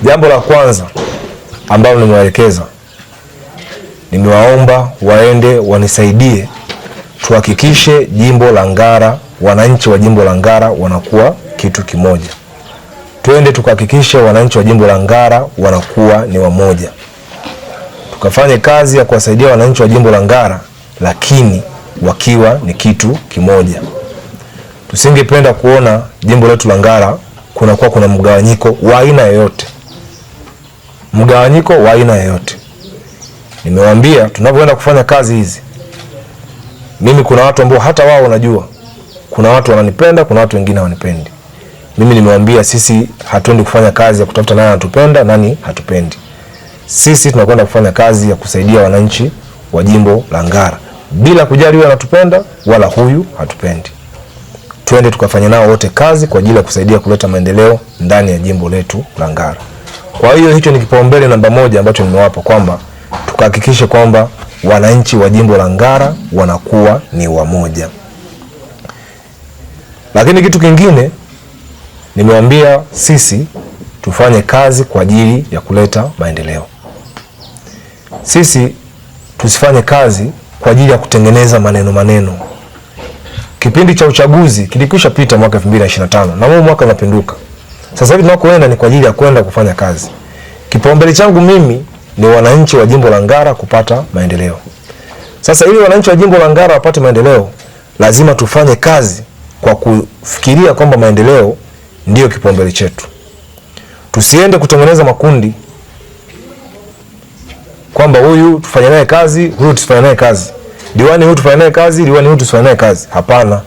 Jambo la kwanza ambalo nimewaelekeza, nimewaomba waende wanisaidie tuhakikishe jimbo la Ngara, wananchi wa jimbo la Ngara wanakuwa kitu kimoja. Twende tukahakikishe wananchi wa jimbo la Ngara wanakuwa ni wamoja. Tukafanye kazi ya kuwasaidia wananchi wa jimbo la Ngara, lakini wakiwa ni kitu kimoja. Tusingependa kuona jimbo letu la Ngara kuna mgawanyiko wa aina yoyote. Mgawanyiko wa aina yoyote. Nimewaambia tunapoenda kufanya kazi hizi, mimi kuna watu ambao hata wao wanajua. Kuna watu wananipenda, kuna watu wengine hawanipendi. Mimi nimewaambia sisi hatuendi kufanya kazi ya kutafuta nani anatupenda, nani hatupendi. Sisi tunakwenda kufanya kazi ya kusaidia wananchi wa jimbo la Ngara, bila kujali huyu anatupenda wala huyu hatupendi. Twende tukafanya nao wote kazi kwa ajili ya kusaidia kuleta maendeleo ndani ya jimbo letu la Ngara. Kwa hiyo hicho ni kipaumbele namba 1 ambacho nimewapa, kwamba tukahakikishe kwamba wananchi wa jimbo la Ngara wanakuwa ni wamoja. Lakini kitu kingine nimewaambia sisi tufanye kazi kwa ajili ya kuleta maendeleo. Sisi tusifanye kazi kwa ajili ya kutengeneza maneno. Kipindi cha uchaguzi kilikwisha pita mwaka 2025 na mwaka unapinduka. Sasa hivi tunakoenda ni kwa ajili ya kwenda kufanya kazi. Kipaumbele changu mimi ni wananchi wa jimbo la Ngara kupata maendeleo. Sasa ili wananchi wa jimbo la Ngara wapate maendeleo, lazima tufanye kazi kwa kufikiria kwamba maendeleo ndiyo kipaumbele chetu. Tusiende kutengeneza makundi kwamba huyu tufanye naye kazi, huyu tusifanye naye kazi. Diwani huyu tufanye naye kazi, diwani huyu tusifanye naye kazi. Hapana.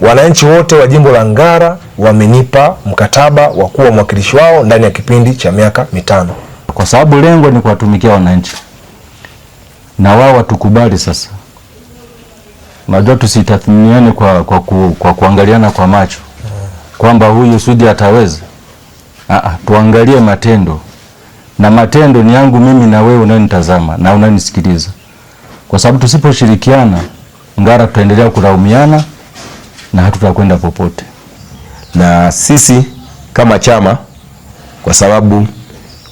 Wananchi wote wa jimbo la Ngara wamenipa mkataba wa kuwa mwakilishi wao ndani ya kipindi cha miaka 5. Kwa sababu lengo ni kuwatumikia wananchi. Na wao watukubali sasa. Najua tusitathminiane kwa kuangaliana kwa macho. Kwamba huyu Sudi ataweza. Tuangalie matendo. Na matendo ni yangu mimi na wewe unanitazama na unanisikiliza. Kwa sababu tusiposhirikiana, Ngara tutaendelea kulaumiana na hatutakwenda popote. Na sisi kama chama, kwa sababu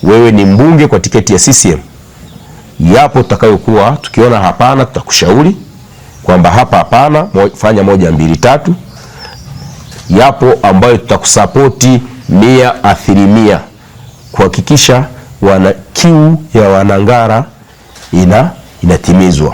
wewe ni mbunge kwa tiketi ya CCM, yapo tutakayokuwa tukiona hapana, tutakushauri kwamba hapa hapana, fanya 1 2 3. Yapo ambayo tutakusapoti 100% kuhakikisha kiu ya Wanangara inatimizwa.